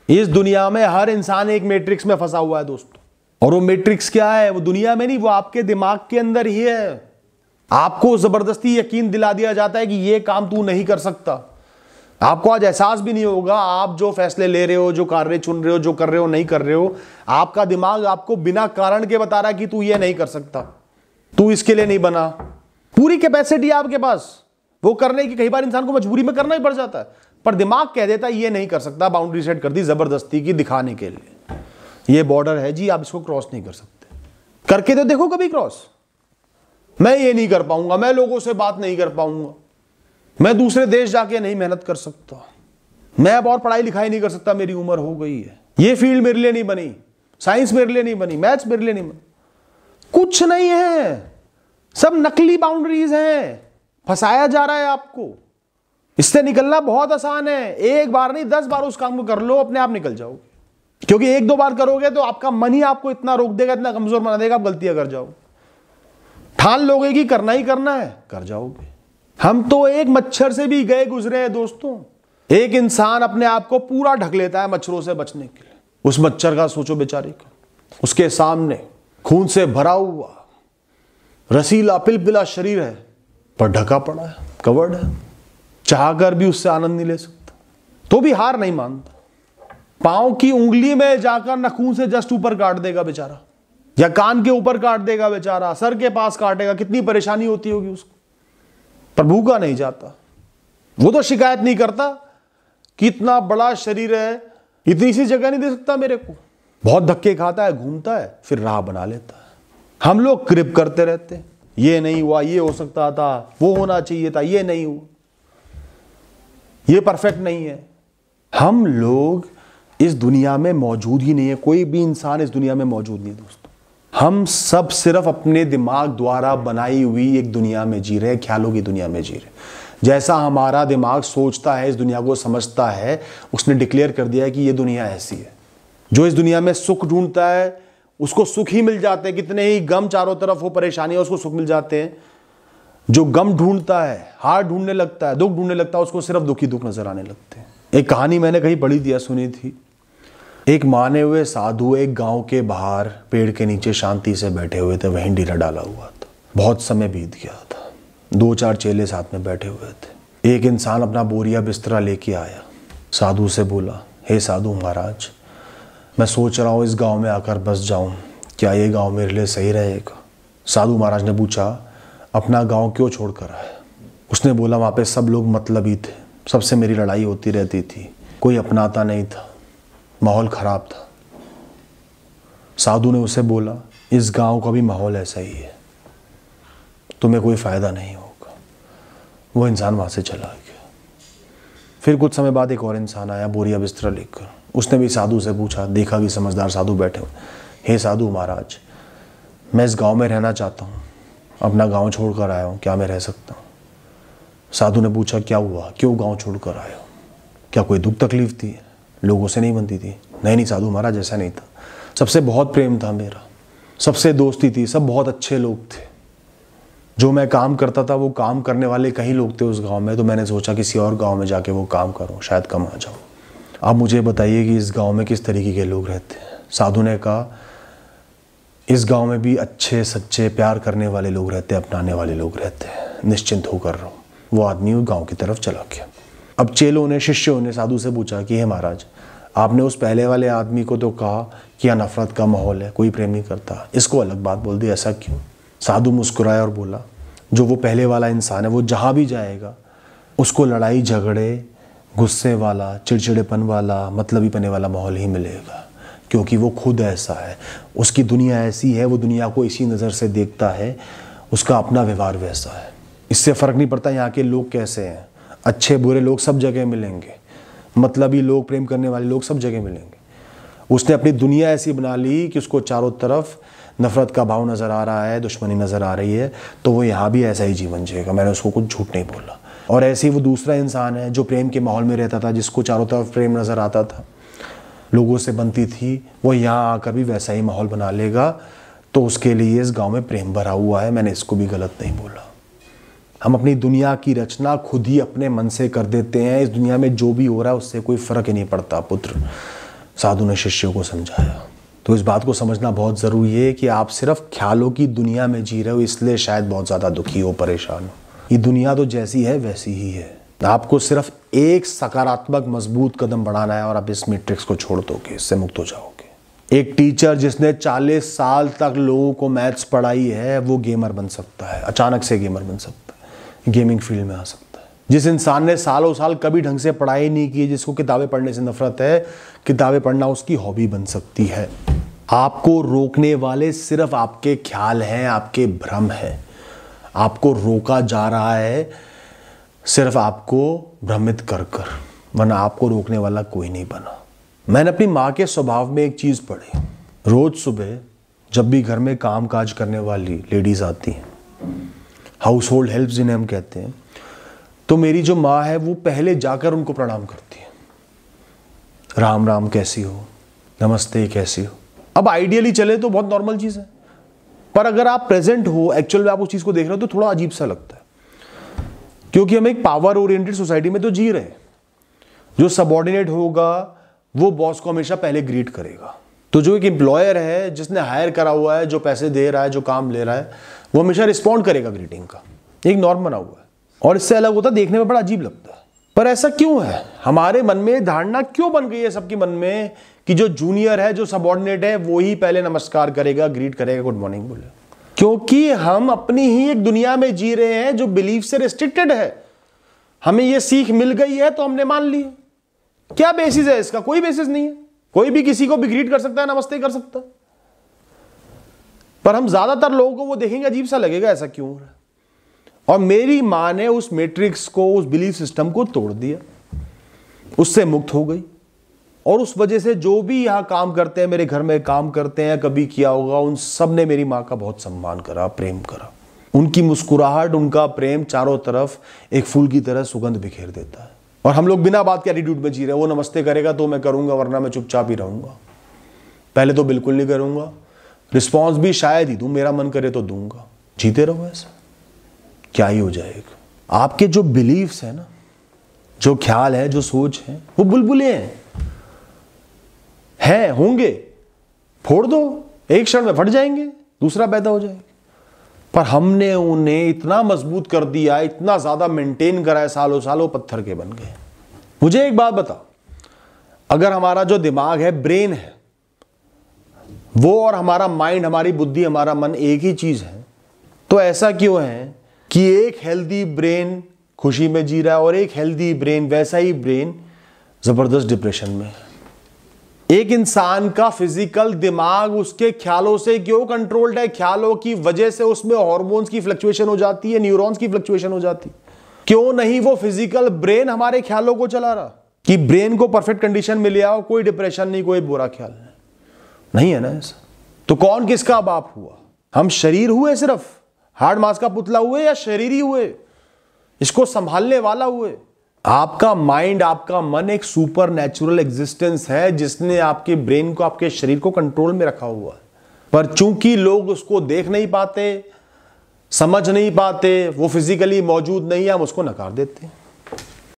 इस दुनिया में हर इंसान एक मैट्रिक्स में फंसा हुआ है दोस्तों, और वो मैट्रिक्स क्या है? वो दुनिया में नहीं, वो आपके दिमाग के अंदर ही है। आपको जबरदस्ती यकीन दिला दिया जाता है कि ये काम तू नहीं कर सकता। आपको आज एहसास भी नहीं होगा, आप जो फैसले ले रहे हो, जो कार्य चुन रहे हो, जो कर रहे हो नहीं कर रहे हो, आपका दिमाग आपको बिना कारण के बता रहा है कि तू ये नहीं कर सकता, तू इसके लिए नहीं बना। पूरी कैपेसिटी है आपके पास वो करने की। कई बार इंसान को मजबूरी में करना ही पड़ जाता है, पर दिमाग कह देता है ये नहीं कर सकता, बाउंड्री सेट कर दी जबरदस्ती की दिखाने के लिए। ये बॉर्डर है जी, आप इसको क्रॉस नहीं कर सकते। करके तो देखो कभी क्रॉस। मैं ये नहीं कर पाऊंगा, मैं लोगों से बात नहीं कर पाऊंगा, मैं दूसरे देश जाके नहीं मेहनत कर सकता, मैं अब और पढ़ाई लिखाई नहीं कर सकता, मेरी उम्र हो गई है, ये फील्ड मेरे लिए नहीं बनी, साइंस मेरे लिए नहीं बनी, मैथ्स मेरे लिए नहीं बनी। कुछ नहीं है, सब नकली बाउंड्रीज हैं, फंसाया जा रहा है आपको। इससे निकलना बहुत आसान है। एक बार नहीं 10 बार उस काम को कर लो, अपने आप निकल जाओगे। क्योंकि 1-2 बार करोगे तो आपका मन ही आपको इतना रोक देगा, इतना कमजोर बना देगा, आप गलतियां कर जाओगे। ठान लोगे कि करना ही करना है, कर जाओगे। हम तो एक मच्छर से भी गए गुजरे हैं दोस्तों। एक इंसान अपने आप को पूरा ढक लेता है मच्छरों से बचने के लिए। उस मच्छर का सोचो बेचारे का, उसके सामने खून से भरा हुआ रसीला पिलपिला शरीर है, पर ढका पड़ा है, कवर्ड है, चाहकर भी उससे आनंद नहीं ले सकता, तो भी हार नहीं मानता। पांव की उंगली में जाकर नाखून से जस्ट ऊपर काट देगा बेचारा, या कान के ऊपर काट देगा बेचारा, सर के पास काटेगा, कितनी परेशानी होती होगी उसको, पर भूखा नहीं जाता। वो तो शिकायत नहीं करता कि इतना बड़ा शरीर है, इतनी सी जगह नहीं दे सकता मेरे को। बहुत धक्के खाता है, घूमता है, फिर राह बना लेता है। हम लोग क्रिप करते रहते हैं, ये नहीं हुआ, ये हो सकता था, वो होना चाहिए था, ये नहीं हुआ, ये परफेक्ट नहीं है। हम लोग इस दुनिया में मौजूद ही नहीं है, कोई भी इंसान इस दुनिया में मौजूद नहीं है दोस्तों। हम सब सिर्फ अपने दिमाग द्वारा बनाई हुई एक दुनिया में जी रहे हैं, ख्यालों की दुनिया में जी रहे हैं। जैसा हमारा दिमाग सोचता है, इस दुनिया को समझता है, उसने डिक्लेयर कर दिया है कि ये दुनिया ऐसी है। जो इस दुनिया में सुख ढूंढता है उसको सुख ही मिल जाते हैं, कितने ही गम चारों तरफ हो, परेशानी है, उसको सुख मिल जाते हैं। जो गम ढूंढता है, हार ढूंढने लगता है, दुख ढूंढने लगता है, उसको सिर्फ दुख ही दुख नजर आने लगते हैं। एक कहानी मैंने कहीं पढ़ी थी या सुनी थी। एक माने हुए साधु एक गांव के बाहर पेड़ के नीचे शांति से बैठे हुए थे, वहीं डेरा डाला हुआ था। बहुत समय बीत गया था, 2-4 चेले साथ में बैठे हुए थे। एक इंसान अपना बोरिया बिस्तरा लेके आया, साधु से बोला, हे साधु महाराज, मैं सोच रहा हूँ इस गांव में आकर बस जाऊं, क्या ये गांव मेरे लिए सही रहेगा? साधु महाराज ने पूछा, अपना गांव क्यों छोड़कर आया? उसने बोला, वहाँ पे सब लोग मतलबी थे, सबसे मेरी लड़ाई होती रहती थी, कोई अपनाता नहीं था, माहौल खराब था। साधु ने उसे बोला, इस गांव का भी माहौल ऐसा ही है, तुम्हें कोई फायदा नहीं होगा। वो इंसान वहाँ से चला गया। फिर कुछ समय बाद एक और इंसान आया बोरिया बिस्तरा लेकर। उसने भी साधु से पूछा, देखा कि समझदार साधु बैठे हुए, हे साधु महाराज, मैं इस गांव में रहना चाहता हूँ, अपना गांव छोड़कर आया हूँ, क्या मैं रह सकता हूँ? साधु ने पूछा, क्या हुआ, क्यों गांव छोड़कर आए हो? क्या कोई दुख तकलीफ थी, लोगों से नहीं बनती थी? नहीं साधु महाराज, ऐसा नहीं था, सबसे बहुत प्रेम था मेरा, सबसे दोस्ती थी, सब बहुत अच्छे लोग थे। जो मैं काम करता था वो काम करने वाले कई लोग थे उस गांव में, तो मैंने सोचा किसी और गांव में जाके वो काम करूं, शायद कम आ जाऊं। आप मुझे बताइए कि इस गांव में किस तरीके के लोग रहते हैं? साधु ने कहा, इस गांव में भी अच्छे सच्चे प्यार करने वाले लोग रहते हैं, अपनाने वाले लोग रहते हैं, निश्चिंत होकर रहो। वो आदमी उस गाँव की तरफ चला गया। अब चेलों ने, शिष्यों ने साधु से पूछा कि हे महाराज, आपने उस पहले वाले आदमी को तो कहा कि यह नफरत का माहौल है, कोई प्रेम नहीं करता, इसको अलग बात बोल दी, ऐसा क्यों? साधु मुस्कुराया और बोला, जो वो पहले वाला इंसान है वो जहाँ भी जाएगा उसको लड़ाई झगड़े, गुस्से वाला, चिड़चिड़ेपन वाला, मतलबीपने वाला माहौल ही मिलेगा, क्योंकि वो खुद ऐसा है, उसकी दुनिया ऐसी है, वो दुनिया को इसी नज़र से देखता है, उसका अपना व्यवहार वैसा है। इससे फ़र्क नहीं पड़ता यहाँ के लोग कैसे हैं, अच्छे बुरे लोग सब जगह मिलेंगे, मतलबी लोग, प्रेम करने वाले लोग सब जगह मिलेंगे। उसने अपनी दुनिया ऐसी बना ली कि उसको चारों तरफ नफरत का भाव नज़र आ रहा है, दुश्मनी नज़र आ रही है, तो वो यहाँ भी ऐसा ही जीवन जिएगा। मैंने उसको कुछ झूठ नहीं बोला। और ऐसे ही वो दूसरा इंसान है जो प्रेम के माहौल में रहता था, जिसको चारों तरफ प्रेम नज़र आता था, लोगों से बनती थी, वो यहाँ आकर भी वैसा ही माहौल बना लेगा। तो उसके लिए इस गाँव में प्रेम भरा हुआ है, मैंने इसको भी गलत नहीं बोला। हम अपनी दुनिया की रचना खुद ही अपने मन से कर देते हैं। इस दुनिया में जो भी हो रहा है उससे कोई फ़र्क ही नहीं पड़ता पुत्र। साधु ने शिष्यों को समझाया। तो इस बात को समझना बहुत ज़रूरी है कि आप सिर्फ ख्यालों की दुनिया में जी रहे हो, इसलिए शायद बहुत ज़्यादा दुखी हो, परेशान हो। ये दुनिया तो जैसी है वैसी ही है। आपको सिर्फ एक सकारात्मक मजबूत कदम बढ़ाना है और आप इस मैट्रिक्स को छोड़ दोगे, इससे मुक्त हो जाओगे। एक टीचर जिसने 40 साल तक लोगों को मैथ्स पढ़ाई है वो गेमर बन सकता है, अचानक से गेमर बन सकता है, गेमिंग फील्ड में आ सकता है। जिस इंसान ने सालों साल कभी ढंग से पढ़ाई नहीं की, जिसको किताबें पढ़ने से नफरत है, किताबें पढ़ना उसकी हॉबी बन सकती है। आपको रोकने वाले सिर्फ आपके ख्याल हैं, आपके भ्रम हैं। आपको रोका जा रहा है सिर्फ आपको भ्रमित कर कर, वरना आपको रोकने वाला कोई नहीं बना। मैंने अपनी माँ के स्वभाव में एक चीज़ पढ़ी। रोज सुबह जब भी घर में काम काज करने वाली लेडीज आती हैं, हाउस होल्ड हेल्प जिन्हें हम कहते हैं, तो मेरी जो माँ है वो पहले जाकर उनको प्रणाम करती है। राम राम कैसी हो, नमस्ते कैसी हो। अब आइडियली चले तो बहुत नॉर्मल चीज़ है, पर अगर आप प्रेजेंट हो, एक्चुअल में आप उस चीज़ को देख रहे हो, तो थोड़ा अजीब सा लगता है। क्योंकि हम एक पावर ओरिएंटेड सोसाइटी में तो जी रहे हैं। जो सबऑर्डिनेट होगा वो बॉस को हमेशा पहले ग्रीट करेगा। तो जो एक एम्प्लॉयर है, जिसने हायर करा हुआ है, जो पैसे दे रहा है, जो काम ले रहा है, वो हमेशा रिस्पॉन्ड करेगा ग्रीटिंग का। एक नॉर्म बना हुआ है और इससे अलग होता है, देखने में बड़ा अजीब लगता है। पर ऐसा क्यों है? हमारे मन में धारणा क्यों बन गई है सबके मन में कि जो जूनियर है, जो सबऑर्डिनेट है, वो ही पहले नमस्कार करेगा, ग्रीट करेगा, गुड मॉर्निंग बोले। क्योंकि हम अपनी ही एक दुनिया में जी रहे हैं जो बिलीफ से रिस्ट्रिक्टेड है। हमें ये सीख मिल गई है तो हमने मान ली। क्या बेसिस है इसका? कोई बेसिस नहीं है। कोई भी किसी को भी ग्रीट कर सकता है, नमस्ते कर सकता है। पर हम ज्यादातर लोगों को वो देखेंगे, अजीब सा लगेगा, ऐसा क्यों हो रहा है? और मेरी मां ने उस मैट्रिक्स को, उस बिलीफ सिस्टम को तोड़ दिया, उससे मुक्त हो गई। और उस वजह से जो भी यहां काम करते हैं, मेरे घर में काम करते हैं, कभी किया होगा, उन सब ने मेरी मां का बहुत सम्मान करा, प्रेम करा। उनकी मुस्कुराहट, उनका प्रेम चारों तरफ एक फूल की तरह सुगंध बिखेर देता है। और हम लोग बिना बात के एटीट्यूड में जी रहे हैं। वो नमस्ते करेगा तो मैं करूंगा, वरना मैं चुपचाप ही रहूंगा। पहले तो बिल्कुल नहीं करूंगा, रिस्पॉन्स भी शायद ही दूं, मेरा मन करे तो दूंगा। जीते रहो ऐसा, क्या ही हो जाएगा। आपके जो बिलीव्स है ना, जो ख्याल है, जो सोच है, वो बुलबुले हैं, होंगे, फोड़ दो, एक क्षण में फट जाएंगे, दूसरा पैदा हो जाएगा। पर हमने उन्हें इतना मजबूत कर दिया, इतना ज्यादा मेंटेन करा है, सालों सालों पत्थर के बन गए। मुझे एक बात बता, अगर हमारा जो दिमाग है, ब्रेन है, वो और हमारा माइंड, हमारी बुद्धि, हमारा मन एक ही चीज है, तो ऐसा क्यों है कि एक हेल्दी ब्रेन खुशी में जी रहा है और एक हेल्दी ब्रेन, वैसा ही ब्रेन जबरदस्त डिप्रेशन में है? एक इंसान का फिजिकल दिमाग उसके ख्यालों से क्यों कंट्रोल्ड है? ख्यालों की वजह से उसमें हार्मोन्स की फ्लक्चुएशन हो जाती है, न्यूरॉन्स की फ्लक्चुएशन हो जाती है। क्यों नहीं वो फिजिकल ब्रेन हमारे ख्यालों को चला रहा? कि ब्रेन को परफेक्ट कंडीशन में ले आओ, कोई डिप्रेशन नहीं, कोई बुरा ख्याल नहीं है ना ऐसा। तो कौन किसका बाप हुआ? हम शरीर हुए, सिर्फ हार्ड मांस का पुतला हुए, या शरीर ही हुए, इसको संभालने वाला हुए? आपका माइंड, आपका मन एक सुपर नेचुरल एग्जिस्टेंस है, जिसने आपके ब्रेन को, आपके शरीर को कंट्रोल में रखा हुआ है। पर चूंकि लोग उसको देख नहीं पाते, समझ नहीं पाते, वो फिजिकली मौजूद नहीं है, हम उसको नकार देते हैं।